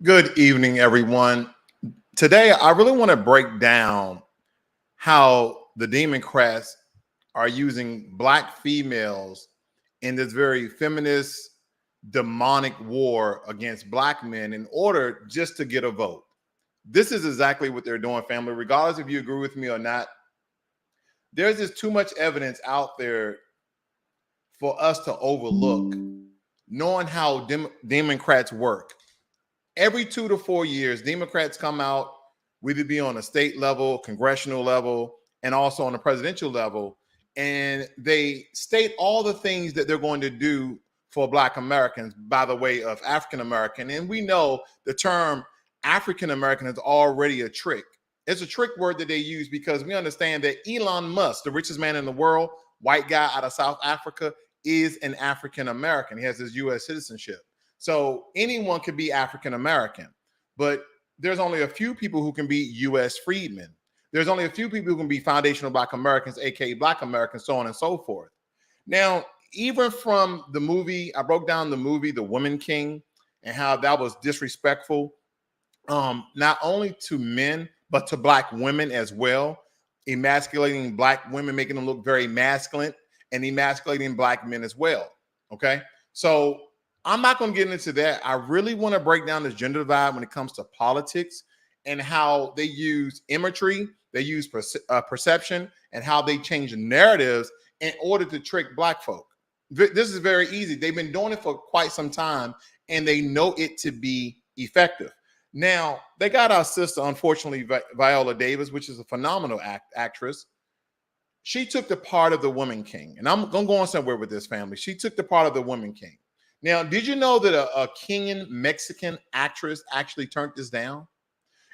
Good evening, everyone. Today, I really want to break down how the Democrats are using Black females in this very feminist, demonic war against Black men in order just to get a vote. This is exactly what they're doing, family. Regardless if you agree with me or not, there's just too much evidence out there for us to overlook, knowing how Democrats work. Every 2 to 4 years, Democrats come out, whether it be on a state level, congressional level, and also on the presidential level, and they state all the things that they're going to do for Black Americans by the way of African American. And we know the term African American is already a trick. It's a trick word that they use because we understand that Elon Musk, the richest man in the world, white guy out of South Africa, is an African American. He has his U.S. citizenship. So anyone could be African American, but there's only a few people who can be U.S. freedmen. There's only a few people who can be foundational Black Americans, aka Black Americans, so on and so forth. Now, even from the movie, I broke down the movie, The Woman King, and how that was disrespectful, not only to men, but to Black women as well, emasculating Black women, making them look very masculine, and emasculating Black men as well. Okay, so I'm not going to get into that. I really want to break down this gender divide when it comes to politics and how they use imagery, they use perception, and how they change narratives in order to trick Black folk. This is very easy. They've been doing it for quite some time, and they know it to be effective. Now, they got our sister, unfortunately, Viola Davis, which is a phenomenal actress. She took the part of the Woman King, and I'm going to go on somewhere with this, family. She took the part of the Woman King. Now, did you know that a Kenyan Mexican actress actually turned this down?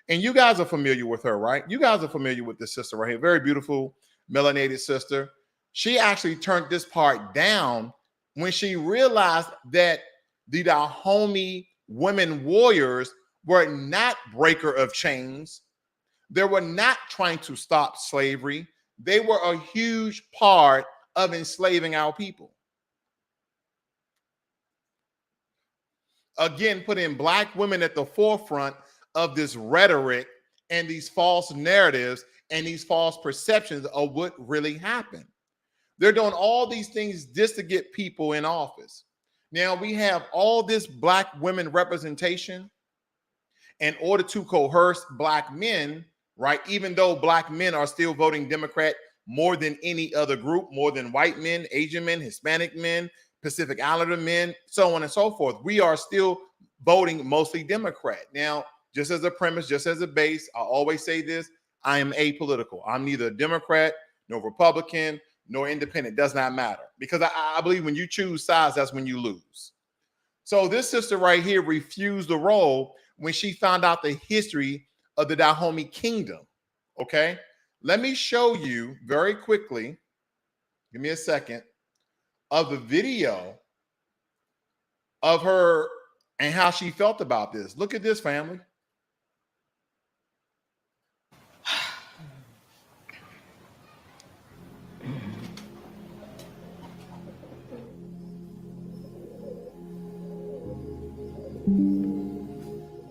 And you guys are familiar with her, right? You guys are familiar with this sister right here. Very beautiful, melanated sister. She actually turned this part down when she realized that the Dahomey women warriors were not breaker of chains. They were not trying to stop slavery. They were a huge part of enslaving our people. Again, putting Black women at the forefront of this rhetoric and these false narratives and these false perceptions of what really happened. They're doing all these things just to get people in office. Now we have all this Black women representation in order to coerce Black men, right? Even though Black men are still voting Democrat more than any other group, more than white men, Asian men, Hispanic men, Pacific Islander men, so on and so forth. We are still voting mostly Democrat. Now, just as a premise, just as a base, I always say this, I am apolitical. I'm neither a Democrat, nor Republican, nor independent. Does not matter. Because I believe when you choose sides, that's when you lose. So this sister right here refused the role when she found out the history of the Dahomey Kingdom. Okay? Let me show you very quickly, give me a second, of the video of her and how she felt about this. Look at this, family.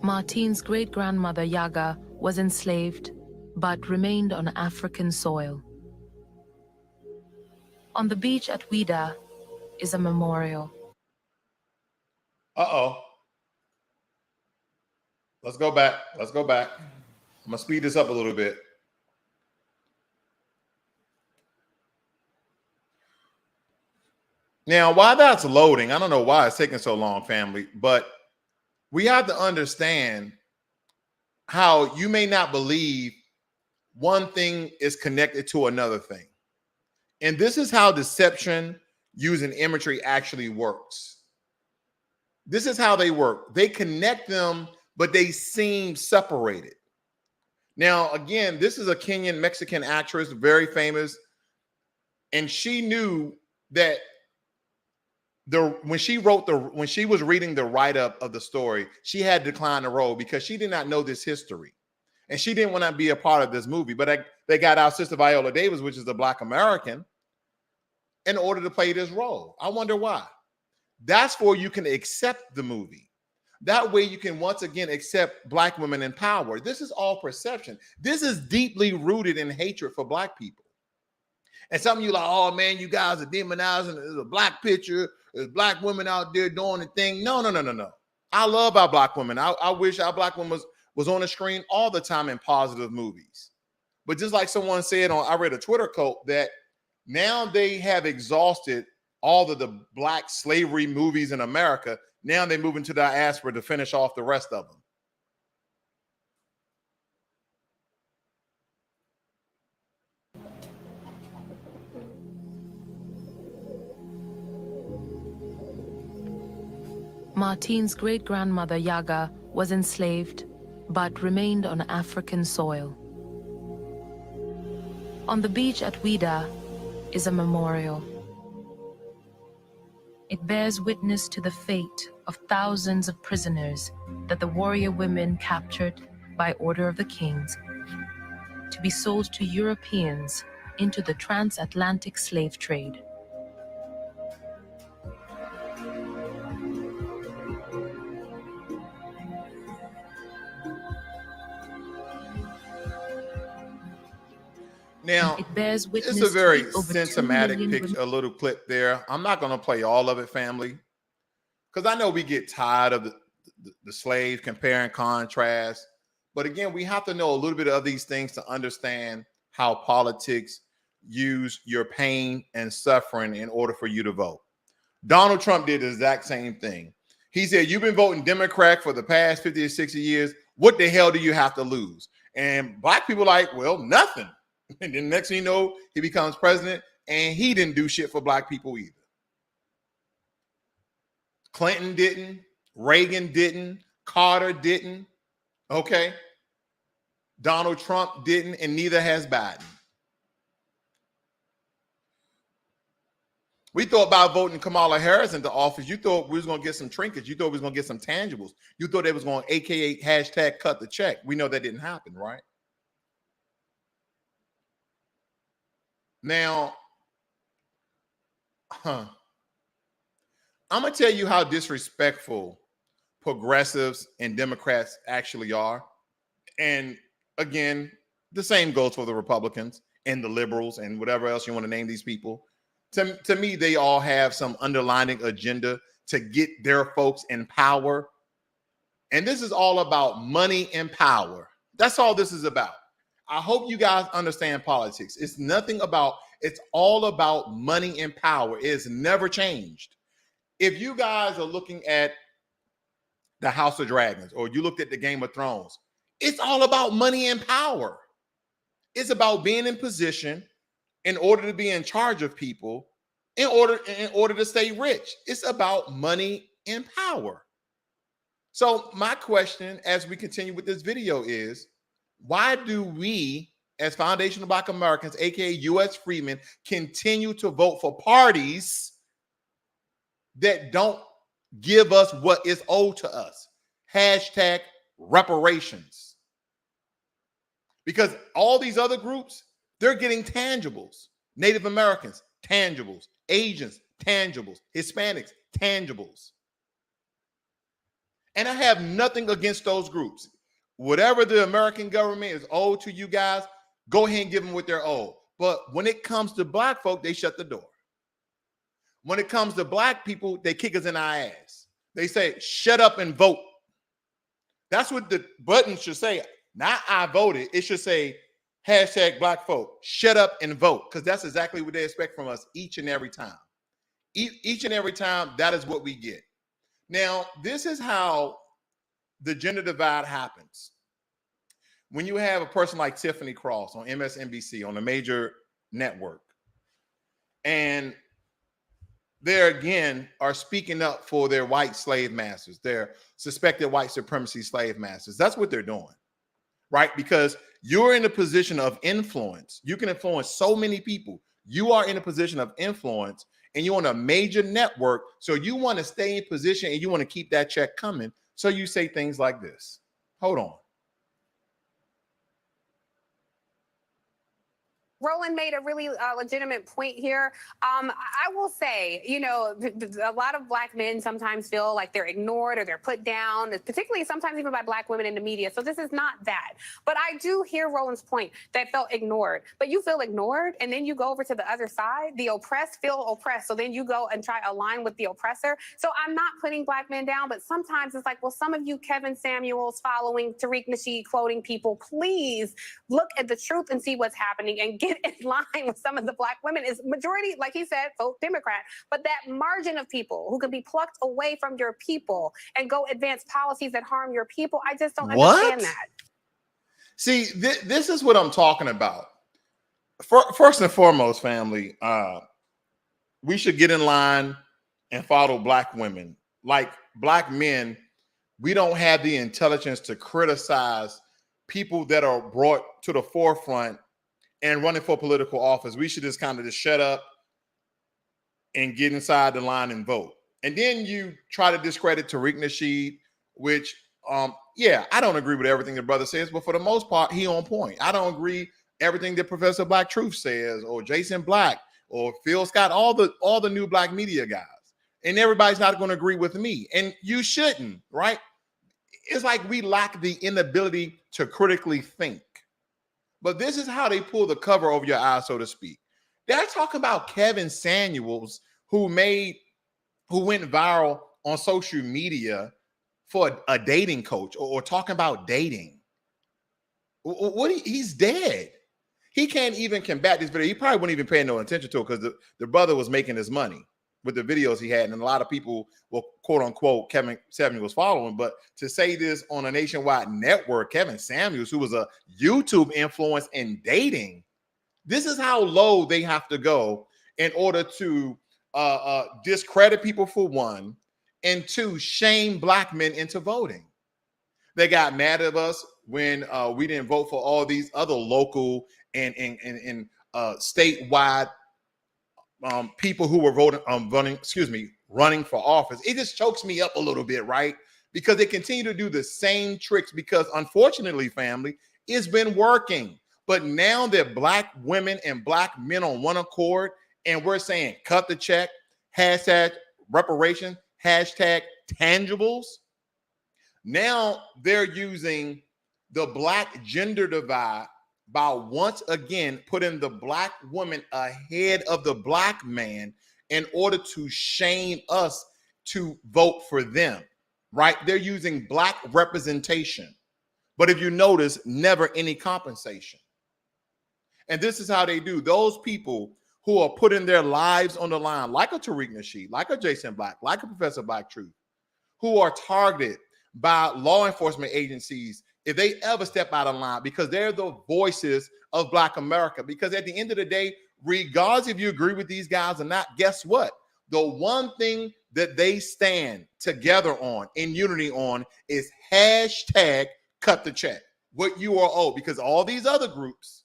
Martine's great-grandmother Yaga was enslaved, but remained on African soil. On the beach at Ouida is a memorial. Uh-oh. Let's go back. Let's go back. I'm going to speed this up a little bit. Now, while that's loading, I don't know why it's taking so long, family, but we have to understand how you may not believe one thing is connected to another thing. And this is how deception using imagery actually works. This is how they work. They connect them but they seem separated. Now, again, this is a Kenyan Mexican actress, very famous, and she knew that when she was reading the write-up of the story, she had declined the role because she did not know this history. And she didn't want to be a part of this movie. But they got our sister Viola Davis, which is a Black American, in order to play this role. I wonder why. That's where you can accept the movie. That way you can once again accept Black women in power. This is all perception. This is deeply rooted in hatred for Black people. And some of you like, oh man, you guys are demonizing. There's a Black picture. There's Black women out there doing the thing. No. I love our Black women. I wish our Black women was on the screen all the time in positive movies. But just like someone said I read a Twitter quote that now they have exhausted all of the Black slavery movies in America. Now they move into the diaspora to finish off the rest of them. Martine's great-grandmother Yaga was enslaved, but remained on African soil. On the beach at Ouidah is a memorial. It bears witness to the fate of thousands of prisoners that the warrior women captured by order of the kings to be sold to Europeans into the transatlantic slave trade. Now, it bears witness it's a very to over 2 symptomatic million picture, a little clip there. I'm not going to play all of it, family, because I know we get tired of the slave compare and contrast. But again, we have to know a little bit of these things to understand how politics use your pain and suffering in order for you to vote. Donald Trump did the exact same thing. He said, you've been voting Democrat for the past 50 or 60 years. What the hell do you have to lose? And Black people like, well, nothing. And then next thing you know, he becomes president and he didn't do shit for Black people either. Clinton didn't, Reagan didn't, Carter didn't, okay? Donald Trump didn't, and neither has Biden. We thought about voting Kamala Harris into office. You thought we was going to get some trinkets. You thought we was going to get some tangibles. You thought they was going to AKA hashtag cut the check. We know that didn't happen, right? Now, I'm going to tell you how disrespectful progressives and Democrats actually are. And again, the same goes for the Republicans and the liberals and whatever else you want to name these people. To me, they all have some underlying agenda to get their folks in power. And this is all about money and power. That's all this is about. I hope you guys understand politics. It's all about money and power. It's never changed. If you guys are looking at the House of Dragons or you looked at the Game of Thrones, it's all about money and power. It's about being in position in order to be in charge of people, in order to stay rich. It's about money and power. So my question as we continue with this video is, why do we, as foundational Black Americans, aka U.S. freemen, continue to vote for parties that don't give us what is owed to us? Hashtag reparations. Because all these other groups, they're getting tangibles. Native Americans, tangibles. Asians, tangibles. Hispanics, tangibles. And I have nothing against those groups. Whatever the American government is owed to you guys, go ahead and give them what they're owed. But when it comes to Black folk, they shut the door. When it comes to Black people, they kick us in our ass. They say, shut up and vote. That's what the button should say. Not I voted. It should say hashtag Black folk. Shut up and vote. Because that's exactly what they expect from us each and every time. Each and every time, that is what we get. Now, this is how the gender divide happens. When you have a person like Tiffany Cross on MSNBC, on a major network, and they again are speaking up for their white slave masters, their suspected white supremacy slave masters. That's what they're doing, right? Because you're in a position of influence. You can influence so many people. You are in a position of influence and you're on a major network. So you want to stay in position and you want to keep that check coming. So you say things like this. Hold on. Roland made a really legitimate point here. I will say, you know, a lot of Black men sometimes feel like they're ignored or they're put down, particularly sometimes even by Black women in the media. So this is not that. But I do hear Roland's point that felt ignored. But you feel ignored, and then you go over to the other side. The oppressed feel oppressed. So then you go and try to align with the oppressor. So I'm not putting Black men down, but sometimes it's like, well, some of you Kevin Samuels following Tariq Nasheed quoting people, please look at the truth and see what's happening and get in line with some of the Black women. Is majority, like he said, vote Democrat, but that margin of people who can be plucked away from your people and go advance policies that harm your people, I just don't understand that. See, this is what I'm talking about. First and foremost, family, we should get in line and follow Black women. Like Black men, we don't have the intelligence to criticize people that are brought to the forefront and running for political office. We should just kind of just shut up and get inside the line and vote. And then you try to discredit Tariq Nasheed, which, yeah, I don't agree with everything the brother says, but for the most part, he on point. I don't agree everything that Professor Black Truth says, or Jason Black, or Phil Scott, all the new Black media guys. And everybody's not going to agree with me. And you shouldn't, right? It's like we lack the inability to critically think. But this is how they pull the cover over your eyes, so to speak. They're talking about Kevin Samuels, who went viral on social media for a dating coach, or talking about dating. He's dead. He can't even combat this video. He probably wouldn't even pay no attention to it because the brother was making his money with the videos he had, and a lot of people will quote unquote Kevin Samuels following. But to say this on a nationwide network, Kevin Samuels, who was a YouTube influence in dating, this is how low they have to go in order to discredit people for one, and two, shame Black men into voting. They got mad at us when we didn't vote for all these other local and statewide people who were running for office. It just chokes me up a little bit, right? Because they continue to do the same tricks, because unfortunately, family, it's been working. But now that Black women and Black men on one accord, and we're saying cut the check, hashtag reparation, hashtag tangibles. Now they're using the Black gender divide by once again putting the Black woman ahead of the Black man in order to shame us to vote for them, right? They're using Black representation. But if you notice, never any compensation. And this is how they do. Those people who are putting their lives on the line, like a Tariq Nasheed, like a Jason Black, like a Professor Black Truth, who are targeted by law enforcement agencies if they ever step out of line, because they're the voices of Black America. Because at the end of the day, regardless if you agree with these guys or not, guess what? The one thing that they stand together on, in unity on, is hashtag cut the check. What you are owed. Because all these other groups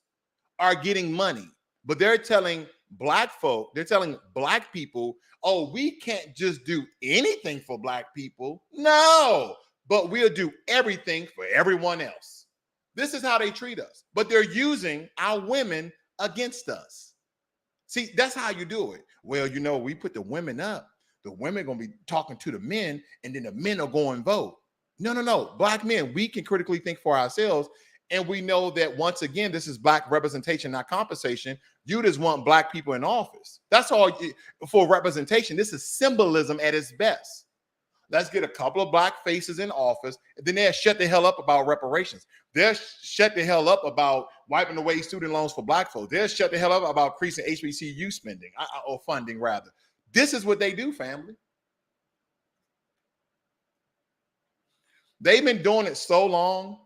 are getting money, but they're telling Black folk, they're telling Black people, oh, we can't just do anything for Black people. No, but we'll do everything for everyone else. This is how they treat us, but they're using our women against us. See, that's how you do it. Well, you know, we put the women up. The women are going to be talking to the men, and then the men are going to vote. No. Black men, we can critically think for ourselves. And we know that, once again, this is Black representation, not compensation. You just want Black people in office. That's all for representation. This is symbolism at its best. Let's get a couple of Black faces in office, and then they'll shut the hell up about reparations. They'll shut the hell up about wiping away student loans for Black folks. They'll shut the hell up about increasing HBCU spending, or funding, rather. This is what they do, family. They've been doing it so long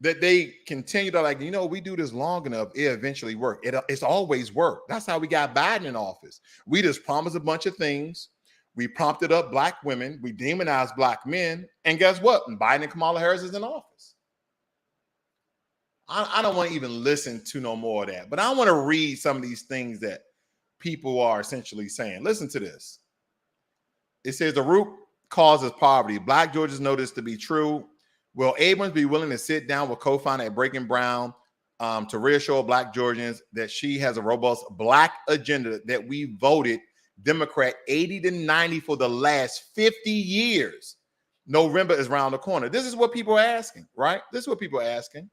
that they continue to like, we do this long enough, it eventually worked. It's always worked. That's how we got Biden in office. We just promised a bunch of things. We prompted up black women. We demonized black men. And guess what? Biden and Kamala Harris is in office. I don't want to even listen to no more of that. But I want to read some of these things that people are essentially saying. Listen to this. It says the root cause is poverty. Black Georgians know this to be true. Will Abrams be willing to sit down with co-founder at Breaking Brown to reassure Black Georgians that she has a robust Black agenda that we voted Democrat 80 to 90 for the last 50 years? November is around the corner. This is what people are asking, right? This is what people are asking.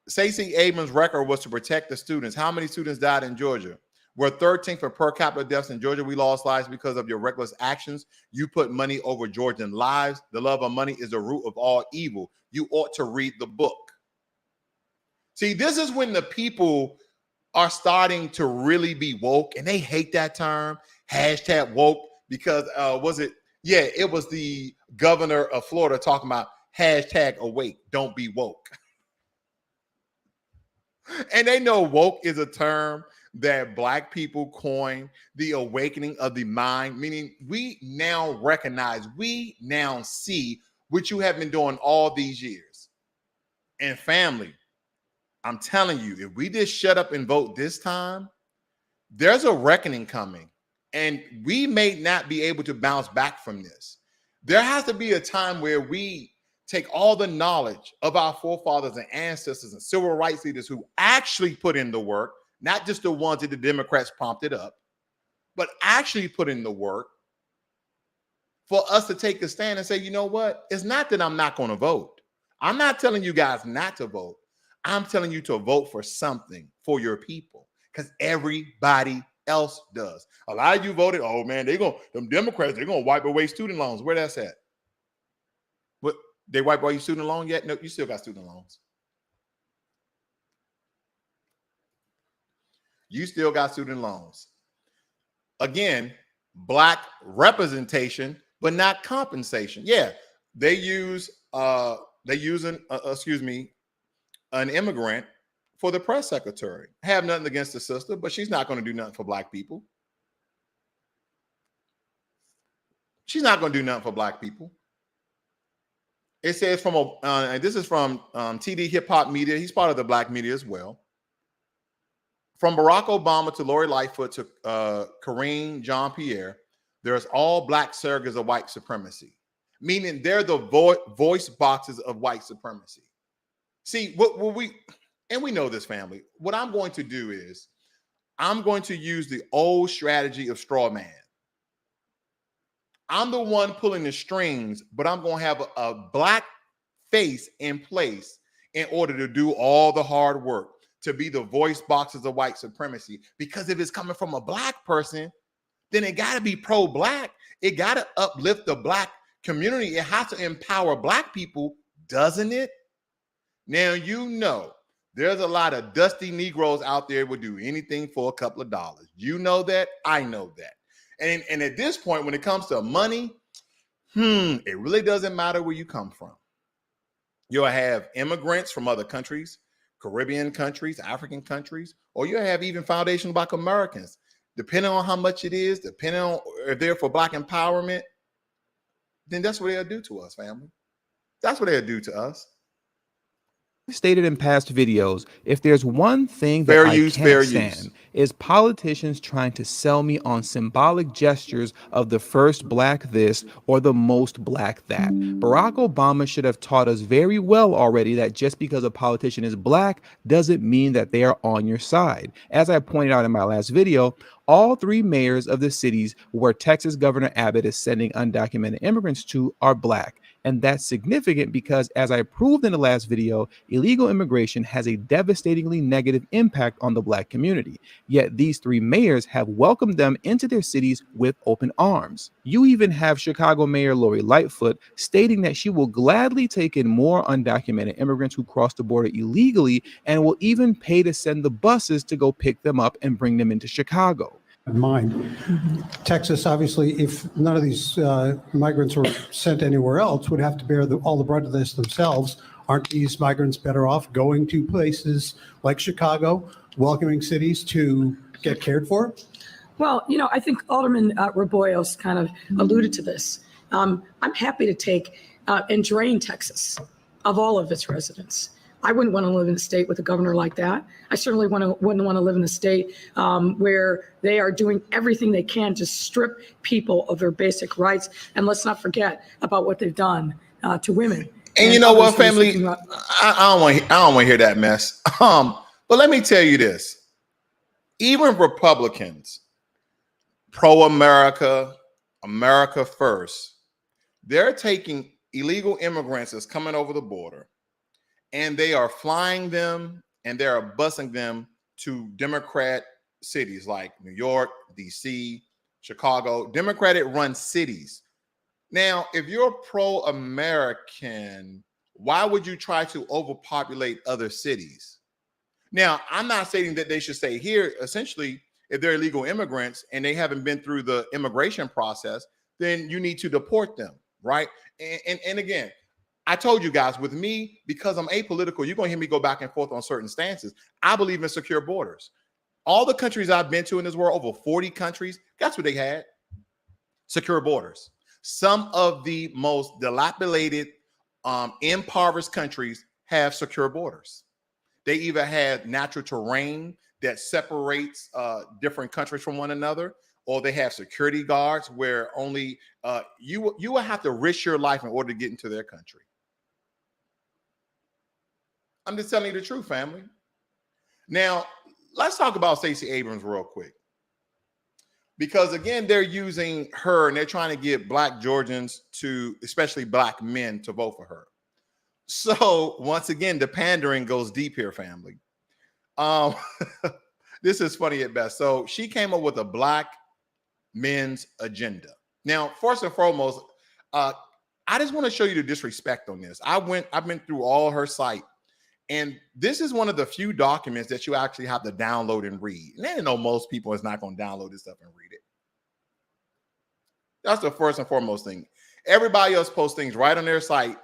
Stacey Abrams' record was to protect the students. How many students died in Georgia? We're 13th for per capita deaths in Georgia. We lost lives because of your reckless actions. You put money over Georgian lives. The love of money is the root of all evil. You ought to read the book. See, this is when the people are starting to really be woke, and they hate that term, hashtag woke, because it was the governor of Florida talking about hashtag awake, don't be woke. And they know woke is a term that Black people coined, the awakening of the mind, meaning we now recognize, we now see what you have been doing all these years. And family, I'm telling you, if we just shut up and vote this time, there's a reckoning coming, and we may not be able to bounce back from this. There has to be a time where we take all the knowledge of our forefathers and ancestors and civil rights leaders who actually put in the work, not just the ones that the Democrats prompted up, but actually put in the work, for us to take a stand and say, you know what? It's not that I'm not going to vote. I'm not telling you guys not to vote. I'm telling you to vote for something for your people, because everybody else does. A lot of you voted, oh man, them Democrats, they're going to wipe away student loans. Where that's at? What, they wipe away your student loan yet? No, you still got student loans. You still got student loans. Again, Black representation, but not compensation. Yeah, they use an immigrant for the press secretary. I have nothing against the sister, but she's not going to do nothing for Black people. She's not going to do nothing for Black people. It says and this is from TD Hip Hop Media. He's part of the Black media as well. From Barack Obama to Lori Lightfoot to Karine Jean-Pierre, there's all Black surrogates of white supremacy, meaning they're the voice boxes of white supremacy. See, we know this, family. What I'm going to do is I'm going to use the old strategy of straw man. I'm the one pulling the strings, but I'm going to have a Black face in place in order to do all the hard work, to be the voice boxes of white supremacy. Because if it's coming from a Black person, then it got to be pro-Black. It got to uplift the Black community. It has to empower Black people, doesn't it? Now, you know, there's a lot of dusty Negroes out there who would do anything for a couple of dollars. You know that. I know that. And at this point, when it comes to money, it really doesn't matter where you come from. You'll have immigrants from other countries, Caribbean countries, African countries, or you have even foundational Black Americans. Depending on how much it is, depending on if they're for Black empowerment, then that's what they'll do to us, family. That's what they'll do to us. Stated in past videos, if there's one thing that I can't stand is politicians trying to sell me on symbolic gestures of the first Black this or the most Black that. Barack Obama should have taught us very well already that just because a politician is Black doesn't mean that they are on your side. As I pointed out in my last video, all three mayors of the cities where Texas Governor Abbott is sending undocumented immigrants to are Black. And that's significant because, as I proved in the last video, illegal immigration has a devastatingly negative impact on the Black community. Yet these three mayors have welcomed them into their cities with open arms. You even have Chicago Mayor Lori Lightfoot stating that she will gladly take in more undocumented immigrants who cross the border illegally and will even pay to send the buses to go pick them up and bring them into Chicago. in mind. Texas, obviously, if none of these migrants were sent anywhere else, would have to bear all the brunt of this themselves. Aren't these migrants better off going to places like Chicago, welcoming cities to get cared for? Well, I think Alderman Raboyos kind of alluded to this. I'm happy to take and drain Texas of all of its residents. I wouldn't want to live in a state with a governor like that. I certainly wouldn't want to live in a state where they are doing everything they can to strip people of their basic rights. And let's not forget about what they've done to women. And you know what, family? I don't want to hear that mess. But let me tell you this: even Republicans, pro-America, America first, they're taking illegal immigrants that's coming over the border, and they are flying them and they are busing them to Democrat cities like New York, DC, Chicago, Democratic-run cities. Now, if you're pro-American, why would you try to overpopulate other cities? Now, I'm not saying that they should stay here. Essentially, if they're illegal immigrants and they haven't been through the immigration process, then you need to deport them, right? And again, I told you guys, with me, because I'm apolitical, you're going to hear me go back and forth on certain stances. I believe in secure borders. All the countries I've been to in this world, over 40 countries, guess what they had? Secure borders. Some of the most dilapidated, impoverished countries have secure borders. They either have natural terrain that separates different countries from one another, or they have security guards where only you will have to risk your life in order to get into their country. I'm just telling you the truth, family. Now, let's talk about Stacey Abrams real quick. Because again, they're using her and they're trying to get Black Georgians to, especially Black men, to vote for her. So once again, the pandering goes deep here, family. This is funny at best. So she came up with a Black men's agenda. Now, first and foremost, I just want to show you the disrespect on this. I've been through all her site, and this is one of the few documents that you actually have to download and read. And I know most people is not going to download this stuff and read it. That's the first and foremost thing. Everybody else posts things right on their site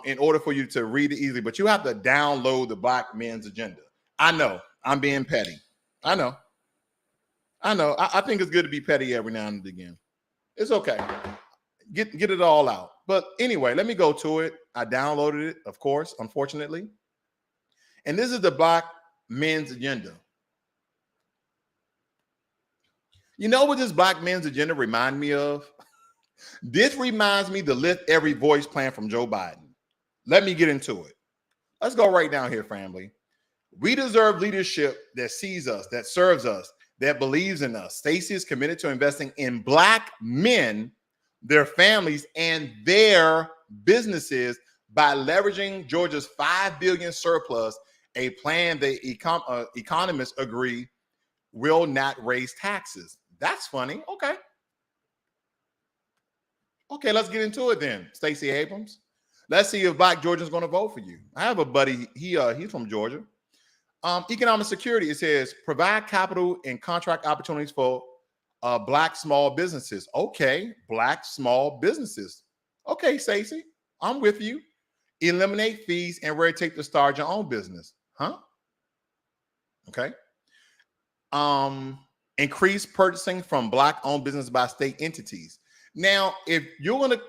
in order for you to read it easily, but you have to download the Black men's agenda. I know I'm being petty. I know. I think it's good to be petty every now and again. It's okay. Get it all out. But anyway, let me go to it. I downloaded it, of course, unfortunately. And this is the Black men's agenda. You know what this Black men's agenda reminds me of? This reminds me the Lift Every Voice plan from Joe Biden. Let me get into it. Let's go right down here, family. We deserve leadership that sees us, that serves us, that believes in us. Stacey is committed to investing in Black men, their families, and their businesses by leveraging Georgia's $5 billion surplus, a plan that economists agree will not raise taxes. That's funny. Okay, let's get into it then, Stacey Abrams. Let's see if Black Georgians going to vote for you. I have a buddy, he's from Georgia. Economic security, it says, provide capital and contract opportunities for Black small businesses. Okay, Black small businesses. Okay, Stacey, I'm with you. Eliminate fees and red tape to start your own business. Huh? Okay. Increase purchasing from Black-owned business by state entities. Now, if you're going to,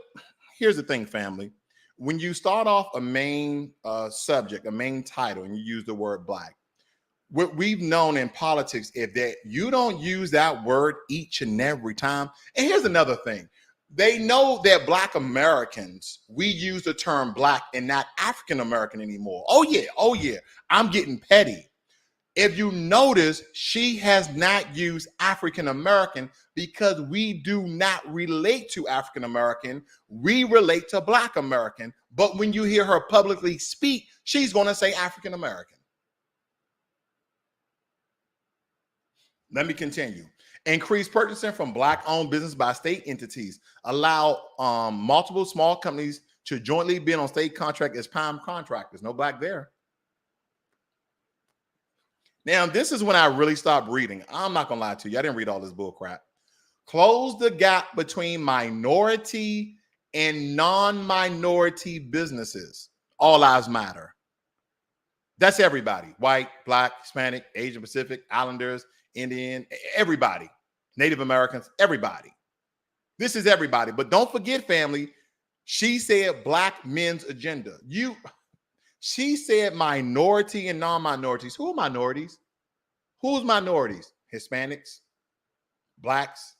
here's the thing, family. When you start off a main subject, a main title, and you use the word Black, what we've known in politics is that you don't use that word each and every time. And here's another thing. They know that Black Americans, we use the term Black and not African American anymore. Oh yeah. I'm getting petty. If you notice, she has not used African American because we do not relate to African American. We relate to Black American. But when you hear her publicly speak, she's going to say African American. Let me continue. Increase purchasing from Black-owned business by state entities. Allow multiple small companies to jointly bid on state contract as prime contractors. No Black there. Now, this is when I really stopped reading. I'm not going to lie to you. I didn't read all this bull crap. Close the gap between minority and non-minority businesses. All lives matter. That's everybody. White, Black, Hispanic, Asian Pacific, Islanders, Indian, everybody. Native Americans, everybody. This is everybody. But don't forget, family, she said Black men's agenda. She said minority and non-minorities. Who are minorities? Who's minorities? Hispanics, Blacks,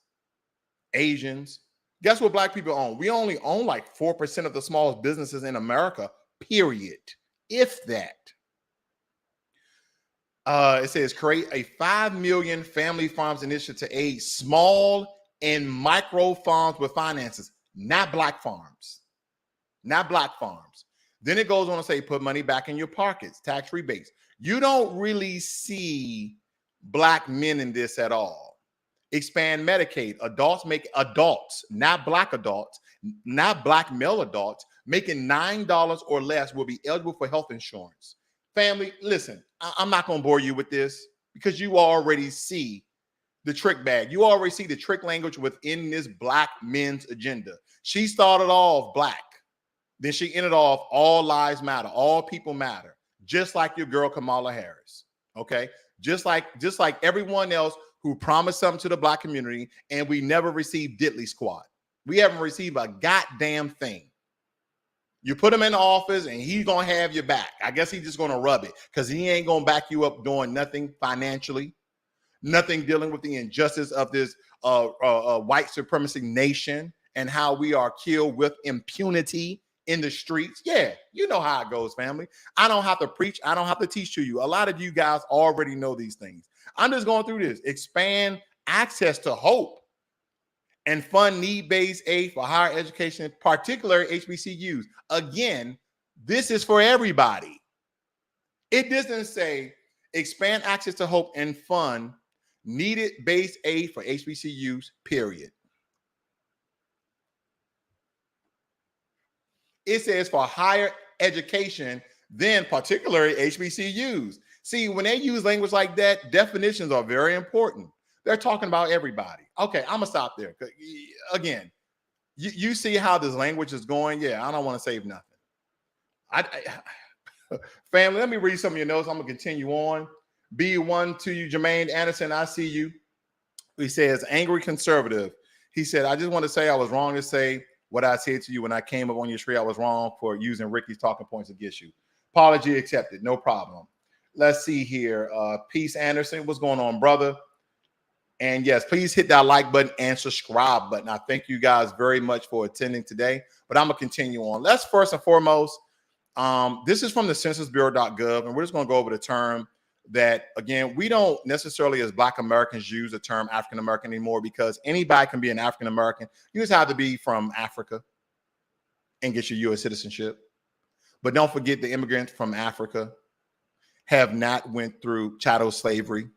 Asians. Guess what Black people own? We only own like 4% of the smallest businesses in America, period. If that. It says create a 5 million family farms initiative to aid small and micro farms with finances, not Black farms. Not Black farms. Then it goes on to say, put money back in your pockets, tax rebates. You don't really see Black men in this at all. Expand Medicaid. Adults, not Black adults, not Black male adults, making $9 or less will be eligible for health insurance. Family, listen, I'm not going to bore you with this because you already see the trick bag. You already see the trick language within this Black men's agenda. She started off Black. Then she ended off all lives matter, all people matter, just like your girl Kamala Harris. Okay, just like everyone else who promised something to the Black community, and we never received diddly squat. We haven't received a goddamn thing. You put him in the office, and he's gonna have your back. I guess he's just gonna rub it because he ain't gonna back you up doing nothing financially, nothing dealing with the injustice of this white supremacy nation and how we are killed with impunity in the streets. Yeah, you know how it goes, family. I don't have to preach. I don't have to teach to you. A lot of you guys already know these things. I'm just going through this. Expand access to hope and fund need-based aid for higher education, particularly HBCUs. Again, this is for everybody. It doesn't say expand access to hope and fund needed-based aid for HBCUs, period. It says for higher education, then particularly HBCUs. See, when they use language like that, definitions are very important. They're talking about everybody. Okay, I'm going to stop there. Again, you see how this language is going? Yeah, I don't want to save nothing. Family, let me read some of your notes. I'm going to continue on. B1 to you, Jermaine Anderson, I see you. He says, angry conservative. He said, I just want to say I was wrong to say what I said to you when I came up on your street. I was wrong for using Ricky's talking points against you. Apology accepted. No problem. Let's see here. Peace Anderson. What's going on, brother? And yes, please hit that like button and subscribe button. I thank you guys very much for attending today, but I'm going to continue on. Let's first and foremost, this is from the censusbureau.gov, and we're just going to go over the term that, again, we don't necessarily as Black Americans use the term African American anymore because anybody can be an African American. You just have to be from Africa and get your U.S. citizenship. But don't forget the immigrants from Africa have not went through chattel slavery,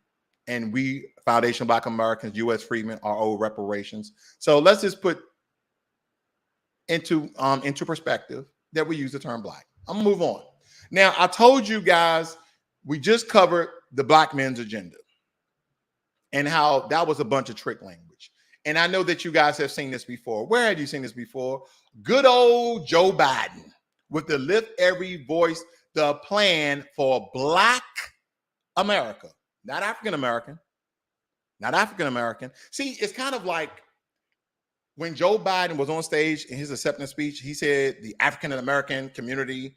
and we Foundation Black Americans, U.S. freedmen, are owed reparations. So let's just put into perspective that we use the term Black. I'm gonna move on. Now, I told you guys we just covered the Black men's agenda and how that was a bunch of trick language. And I know that you guys have seen this before. Where have you seen this before? Good old Joe Biden with the Lift Every Voice, the plan for Black America, not African American, not African American. See, it's kind of like when Joe Biden was on stage in his acceptance speech, he said the African American community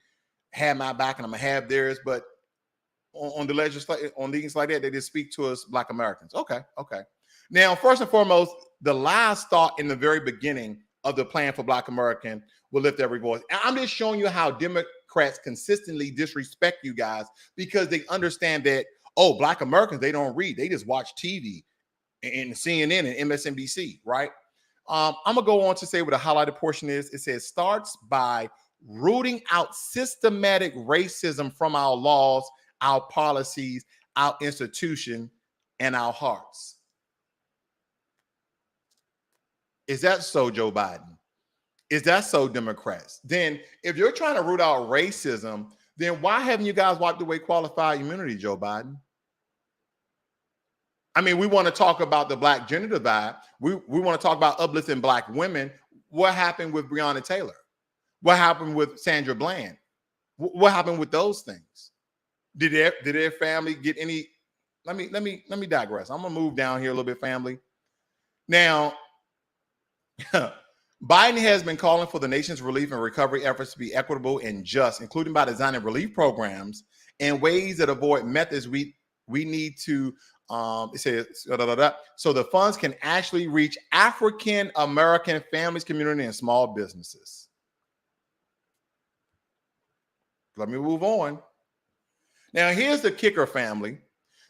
had my back and I'm gonna have theirs. But on the legislature, on things like that, they just speak to us Black Americans. Okay. Now, first and foremost, the last thought in the very beginning of the plan for Black American will lift every voice. And I'm just showing you how Democrats consistently disrespect you guys because they understand that, oh, Black Americans, they don't read. They just watch TV and CNN and MSNBC, right? I'm going to go on to say what the highlighted portion is. It says, starts by rooting out systematic racism from our laws, our policies, our institution, and our hearts. Is that so, Joe Biden? Is that so, Democrats? Then if you're trying to root out racism, then why haven't you guys wiped away qualified immunity, Joe Biden? I mean, we want to talk about the Black gender divide. We want to talk about uplifting Black women. What happened with Breonna Taylor? What happened with Sandra Bland? What happened with those things? Did their family get any? Let me digress. I'm gonna move down here a little bit, family. Now, Biden has been calling for the nation's relief and recovery efforts to be equitable and just, including by designing relief programs in ways that avoid methods we need to. It says so the funds can actually reach African American families, community, and small businesses. Let me move on. Now, here's the kicker, family.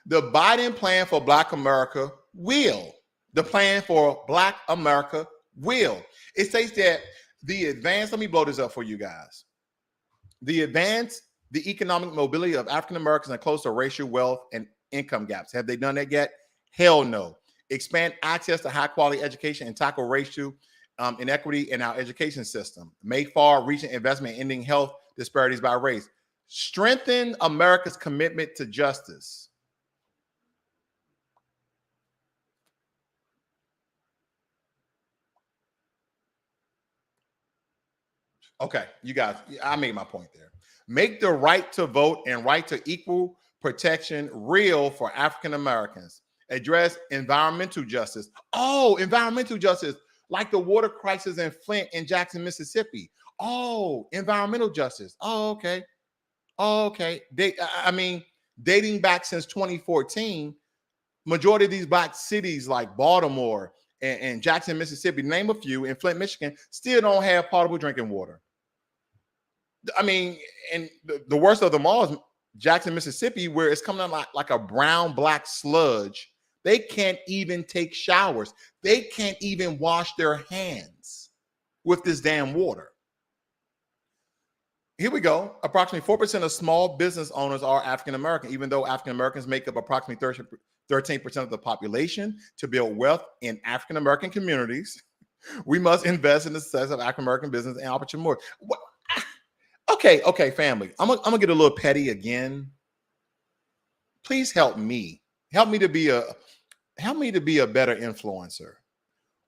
The Biden plan for Black America will. The plan for Black America will. It states that the advance, let me blow this up for you guys. The economic mobility of African Americans and close to racial wealth and income gaps. Have they done that yet? Hell no. Expand access to high quality education and tackle racial inequity in our education system. Make far-reaching investment in ending health disparities by race. Strengthen America's commitment to justice. Okay, you guys, I made my point there. Make the right to vote and right to equal protection real for African Americans. Address environmental justice. Oh, environmental justice, like the water crisis in Flint and Jackson, Mississippi. Oh, environmental justice. Oh, okay. Oh, okay. Dating back since 2014, majority of these Black cities like Baltimore and Jackson, Mississippi, name a few, in Flint, Michigan, still don't have potable drinking water. I mean, and the worst of them all is Jackson, Mississippi, where it's coming out like a brown-black sludge. They can't even take showers. They can't even wash their hands with this damn water. Here we go. Approximately 4% of small business owners are African American, even though African Americans make up approximately 13% of the population. To build wealth in African American communities, we must invest in the success of African American business and opportunity more. What? Okay, family. I'm gonna get a little petty again. Please help me. Help me to be a better influencer.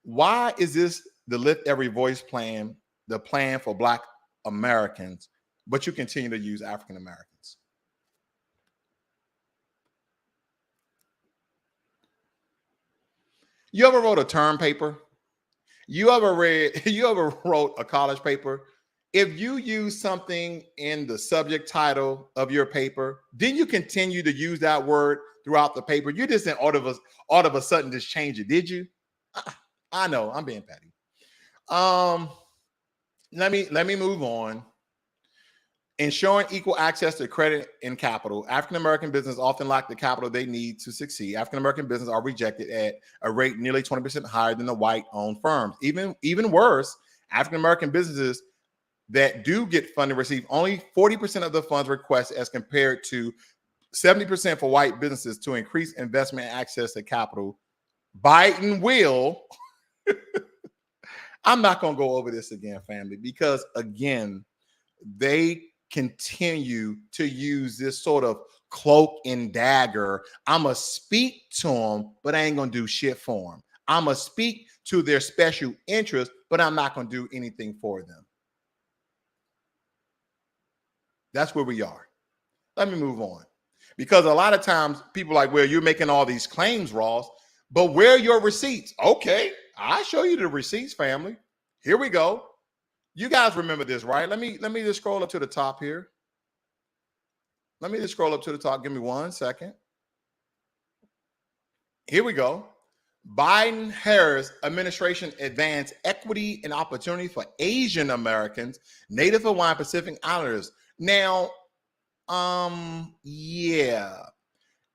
Why is this the Lift Every Voice plan, the plan for Black Americans, but you continue to use African Americans? You ever wrote a term paper? You ever wrote a college paper? If you use something in the subject title of your paper, then you continue to use that word throughout the paper. You just didn't all of a sudden just change it, did you? I know, I'm being petty. Let me move on. Ensuring equal access to credit and capital. African American businesses often lack the capital they need to succeed. African American businesses are rejected at a rate nearly 20% higher than the white-owned firms. Even worse, African American businesses that do get funding receive only 40% of the funds requested, as compared to 70% for white businesses. To increase investment and access to capital, Biden will. I'm not going to go over this again, family, because again, they continue to use this sort of cloak and dagger. I'm going to speak to them, but I ain't going to do shit for them. I'm going to speak to their special interest, but I'm not going to do anything for them. That's where we are. Let me move on. Because a lot of times people are like, well, you're making all these claims, Ross, but where are your receipts? Okay, I'll show you the receipts, family. Here we go. You guys remember this, right? Let me just scroll up to the top here. Let me just scroll up to the top. Give me 1 second. Here we go. Biden-Harris administration advanced equity and opportunity for Asian Americans, Native Hawaiian, Pacific Islanders. Now, yeah.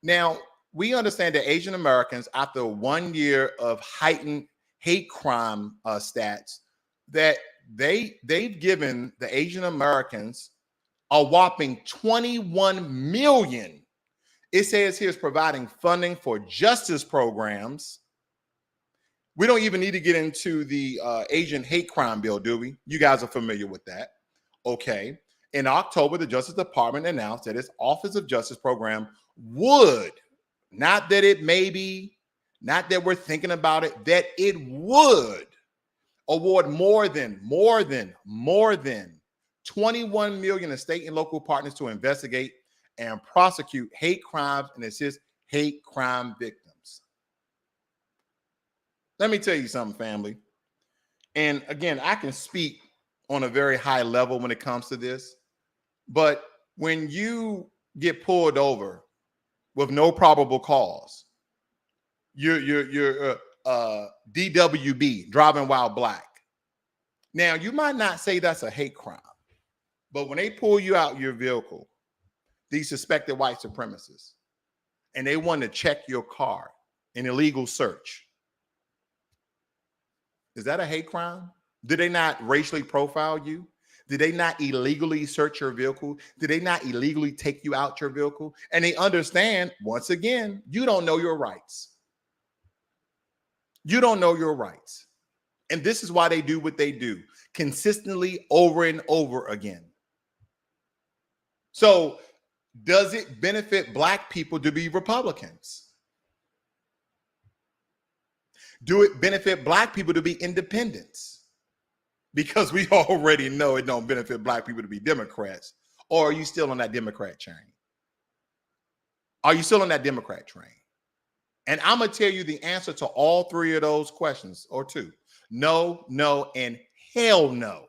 Now, we understand that Asian Americans, after 1 year of heightened hate crime stats, that they've given the Asian Americans a whopping 21 million. It says here is providing funding for justice programs. We don't even need to get into the Asian hate crime bill, do we? You guys are familiar with that. Okay. In October, the Justice Department announced that its Office of Justice program would not that it may be, not that we're thinking about it, that it would award more than 21 million to state and local partners to investigate and prosecute hate crimes and assist hate crime victims. Let me tell you something, family. And again, I can speak on a very high level when it comes to this, but when you get pulled over with no probable cause, you're DWB, driving while black. Now, you might not say that's a hate crime, but when they pull you out your vehicle, these suspected white supremacists, and they want to check your car, an illegal search, is that a hate crime? Did they not racially profile you? Did they not illegally search your vehicle? Did they not illegally take you out your vehicle? And they understand, once again, you don't know your rights. You don't know your rights. And this is why they do what they do consistently over and over again. So does it benefit black people to be Republicans? Do it benefit black people to be independents? Because we already know it don't benefit black people to be Democrats. Or are you still on that Democrat train? Are you still on that Democrat train? And I'm going to tell you the answer to all three of those questions, or two. No, no, and hell no.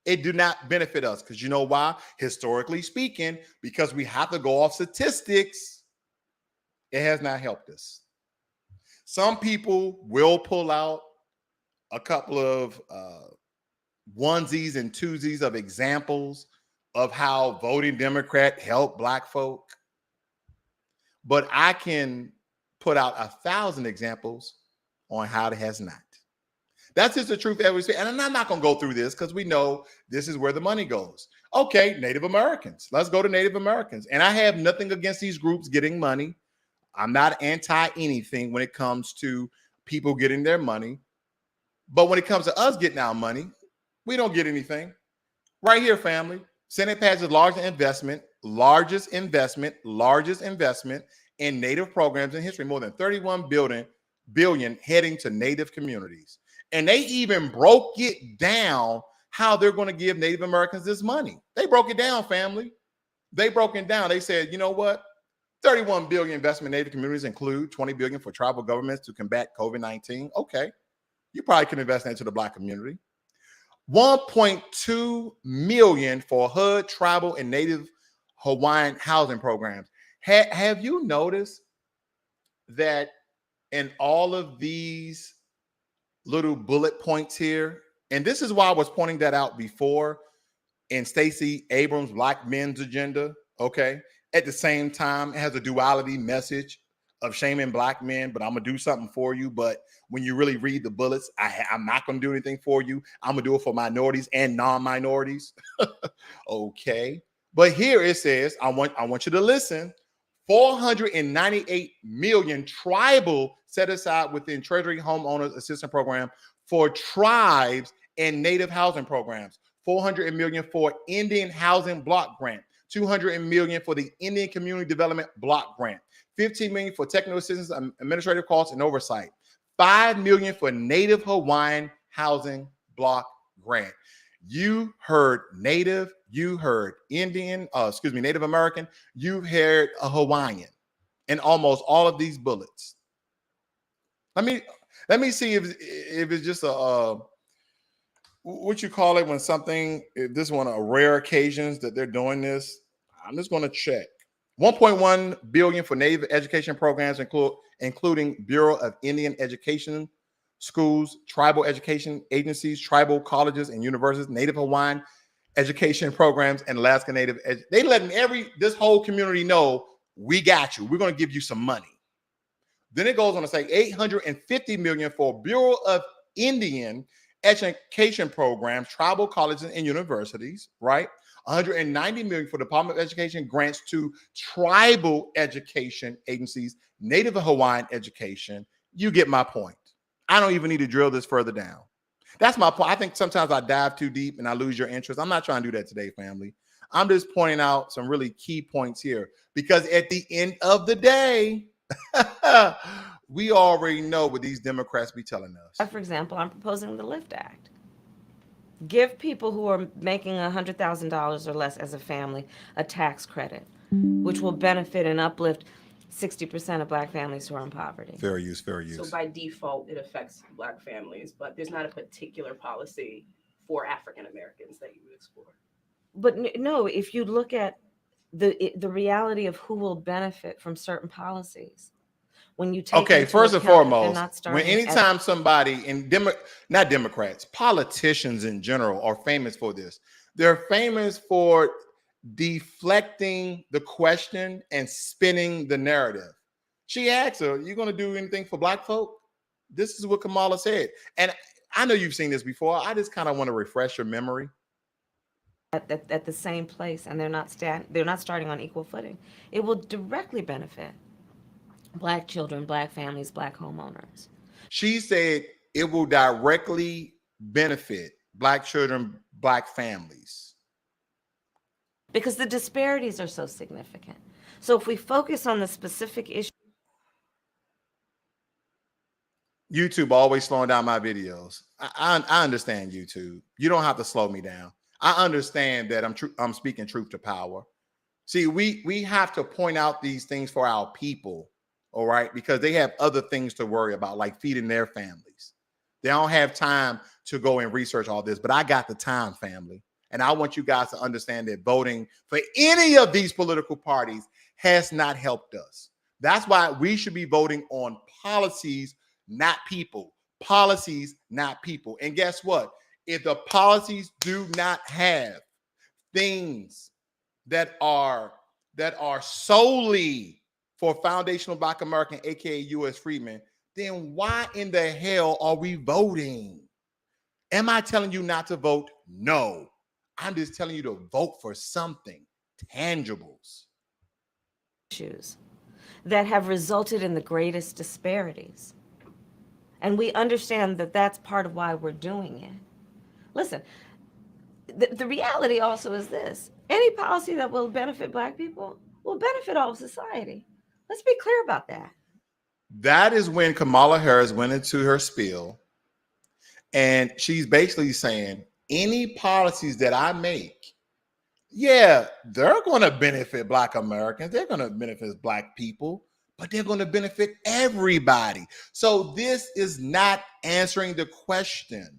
It do not benefit us, because you know why? Historically speaking, because we have to go off statistics, it has not helped us. Some people will pull out a couple of onesies and twosies of examples of how voting Democrat helped black folk. But I can put out 1,000 examples on how it has not. That's just the truth that we say. And I'm not going to go through this because we know this is where the money goes. Okay, Native Americans. Let's go to Native Americans. And I have nothing against these groups getting money. I'm not anti anything when it comes to people getting their money. But when it comes to us getting our money, we don't get anything. Right here, family. Senate passes largest investment in Native programs in history, more than 31 billion heading to Native communities. And they even broke it down how they're going to give Native Americans this money. They broke it down, family. They broke it down. They said, you know what? 31 billion investment in Native communities include 20 billion for tribal governments to combat COVID-19. Okay. You probably can invest into the black community. 1.2 million for HUD, tribal, and Native Hawaiian housing programs. Have you noticed that in all of these little bullet points here, and this is why I was pointing that out before in Stacey Abrams' Black Men's Agenda, okay? At the same time, it has a duality message of shaming black men, but I'm going to do something for you. But when you really read the bullets, I'm not going to do anything for you. I'm going to do it for minorities and non-minorities. Okay. But here it says, I want you to listen. 498 million tribal set aside within Treasury Homeowners Assistance Program for tribes and Native housing programs. 400 million for Indian Housing Block Grant. 200 million for the Indian Community Development Block Grant. 15 million for technical assistance, administrative costs, and oversight. 5 million for Native Hawaiian Housing Block Grant. You heard Native, you heard Indian, Native American, you heard a Hawaiian in almost all of these bullets. Let me see if it's just a what you call it when something, this is one of rare occasions that they're doing this. I'm just going to check. 1.1 billion for Native education programs, including Bureau of Indian Education, schools, tribal education agencies, tribal colleges and universities, Native Hawaiian education programs, and Alaska Native. They letting this whole community know, we got you. We're going to give you some money. Then it goes on to say 850 million for Bureau of Indian education programs, tribal colleges and universities, right? 190 million for Department of Education grants to tribal education agencies, Native Hawaiian education. You get my point. I don't even need to drill this further down. That's my point. I think sometimes I dive too deep and I lose your interest. I'm not trying to do that today, family. I'm just pointing out some really key points here, because at the end of the day, We already know what these Democrats be telling us. For example, I'm proposing the LIFT Act. Give people who are making $100,000 or less as a family a tax credit, which will benefit and uplift 60% of Black families who are in poverty. Fair use, fair use. So by default, it affects Black families, but there's not a particular policy for African Americans that you would explore. But no, if you look at the reality of who will benefit from certain policies, when you take okay, into first and account that foremost, they're not starting when anytime somebody in not Democrats, politicians in general are famous for this. They're famous for deflecting the question and spinning the narrative. She asked her, "You going to do anything for Black folk?" This is what Kamala said, and I know you've seen this before. I just kind of want to refresh your memory. At the same place, and they're not starting on equal footing. It will directly benefit Black children, Black families, Black homeowners. She said it will directly benefit Black children, Black families. Because the disparities are so significant. So if we focus on the specific issue. YouTube always slowing down my videos. I understand YouTube. You don't have to slow me down. I understand that I'm speaking truth to power. See, we have to point out these things for our people, all right? Because they have other things to worry about, like feeding their families. They don't have time to go and research all this, but I got the time, family. And I want you guys to understand that voting for any of these political parties has not helped us. That's why we should be voting on policies, not people. Policies, not people. And guess what? If the policies do not have things that are solely for foundational Black American, aka U.S. freedmen, then why in the hell are we voting? Am I telling you not to vote? No. I'm just telling you to vote for something, tangibles. Issues that have resulted in the greatest disparities. And we understand that that's part of why we're doing it. Listen, the reality also is this. Any policy that will benefit Black people will benefit all of society. Let's be clear about that. That is when Kamala Harris went into her spiel, and she's basically saying, any policies that I make, yeah, they're going to benefit Black Americans. They're going to benefit Black people, but they're going to benefit everybody. So this is not answering the question.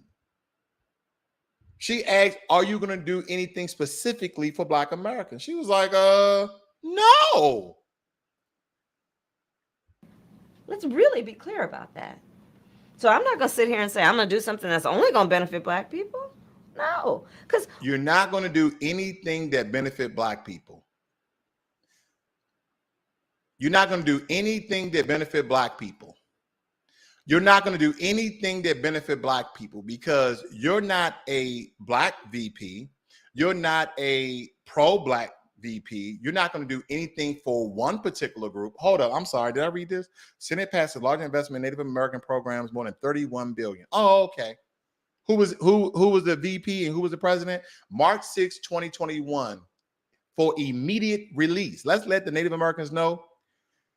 She asked, are you going to do anything specifically for Black Americans? She was like, no. Let's really be clear about that. So I'm not going to sit here and say I'm going to do something that's only going to benefit Black people. No, because you're not going to do anything that benefit Black people. You're not going to do anything that benefit Black people. You're not going to do anything that benefit Black people because you're not a Black VP. You're not a pro-Black VP. You're not going to do anything for one particular group. Hold up. I'm sorry. Did I read this? Senate passed a large investment in Native American programs, more than $31 billion. Oh, okay. Who was the VP and who was the president? March 6, 2021 for immediate release. Let's let the Native Americans know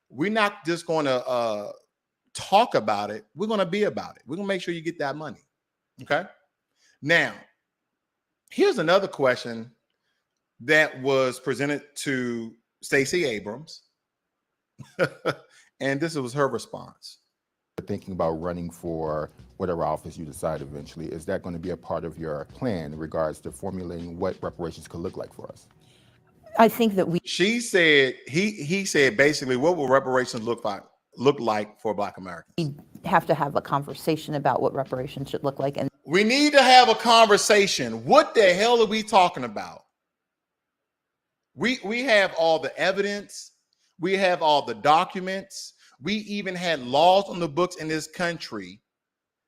we're not just going to talk about it. We're going to be about it. We're going to make sure you get that money. Okay. Now, here's another question that was presented to Stacey Abrams. And this was her response. Thinking about running for whatever office you decide eventually, is that going to be a part of your plan in regards to formulating what reparations could look like for us? I think that she said, he said basically, what will reparations look like for Black Americans? We have to have a conversation about what reparations should look like. And we need to have a conversation. What the hell are we talking about? We have all the evidence. We have all the documents. We even had laws on the books in this country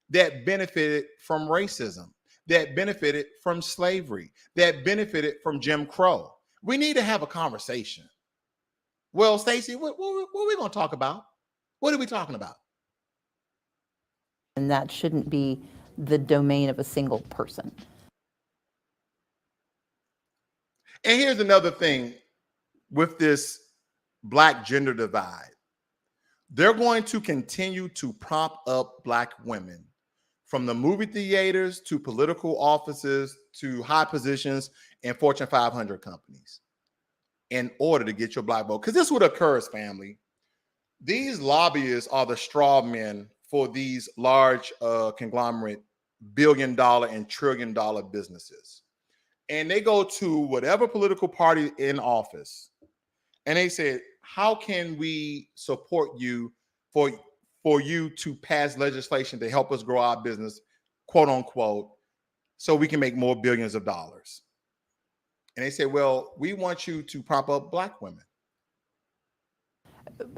that benefited from racism, that benefited from slavery, that benefited from Jim Crow. We need to have a conversation. Well, Stacey, what are we going to talk about? What are we talking about? And that shouldn't be the domain of a single person. And here's another thing with this Black gender divide. They're going to continue to prop up Black women from the movie theaters to political offices to high positions in Fortune 500 companies in order to get your Black vote. Because this is what occurs, family. These lobbyists are the straw men for these large conglomerate billion-dollar and trillion-dollar businesses. And they go to whatever political party in office and they say, how can we support you for you to pass legislation to help us grow our business, quote unquote, so we can make more billions of dollars? And they say, well, we want you to prop up Black women.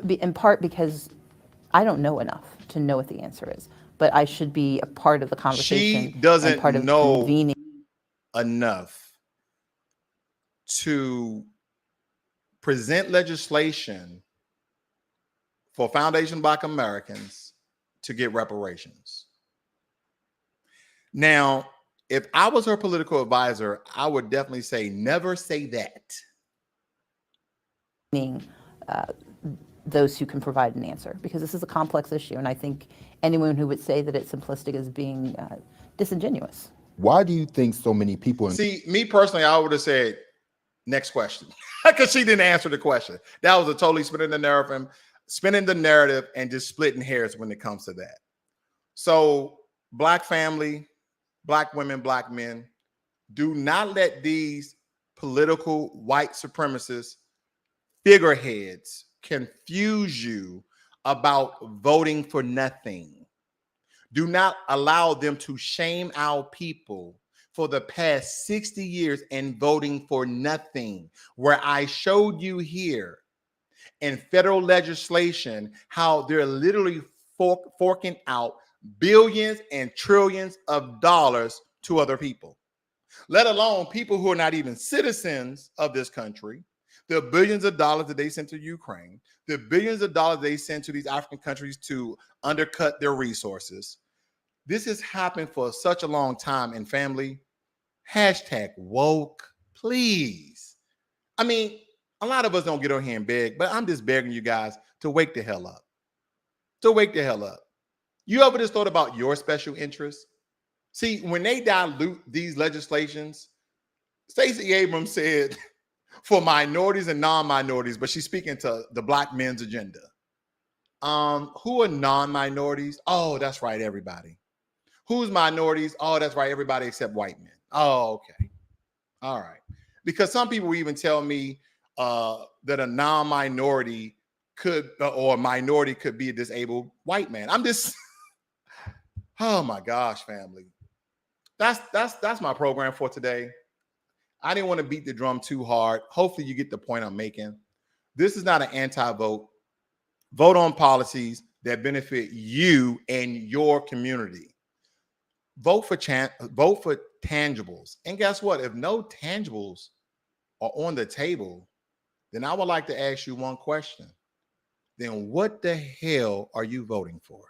In part because I don't know enough to know what the answer is, but I should be a part of the conversation. She doesn't and part of know convening. enough to present legislation for Foundation Black Americans to get reparations. Now, if I was her political advisor, I would definitely say, never say that. Those who can provide an answer, because this is a complex issue. And I think anyone who would say that it's simplistic is being disingenuous. Why do you think so many people... See, me personally, I would have said, next question, because she didn't answer the question. That was a totally spinning the narrative and just splitting hairs when it comes to that. So Black family, Black women, Black men, do not let these political white supremacist figureheads confuse you about voting for nothing. Do not allow them to shame our people for the past 60 years and voting for nothing, where I showed you here in federal legislation how they're literally forking out billions and trillions of dollars to other people, let alone people who are not even citizens of this country. The billions of dollars that they sent to Ukraine, the billions of dollars they sent to these African countries to undercut their resources. This has happened for such a long time. And family, #woke, please. I mean, a lot of us don't get on here and beg, but I'm just begging you guys to wake the hell up. To wake the hell up. You ever just thought about your special interests? See, when they dilute these legislations, Stacey Abrams said for minorities and non-minorities, but she's speaking to the Black men's agenda. Who are non-minorities? Oh, that's right, everybody. Who's minorities? Oh, that's right, everybody except white men. Oh, okay. All right. Because some people even tell me that a non-minority could, or a minority could be a disabled white man. I'm just, oh my gosh, family. That's my program for today. I didn't want to beat the drum too hard. Hopefully you get the point I'm making. This is not an anti-vote. Vote on policies that benefit you and your community. Vote for tangibles. And guess what? If no tangibles are on the table, then I would like to ask you one question. Then what the hell are you voting for?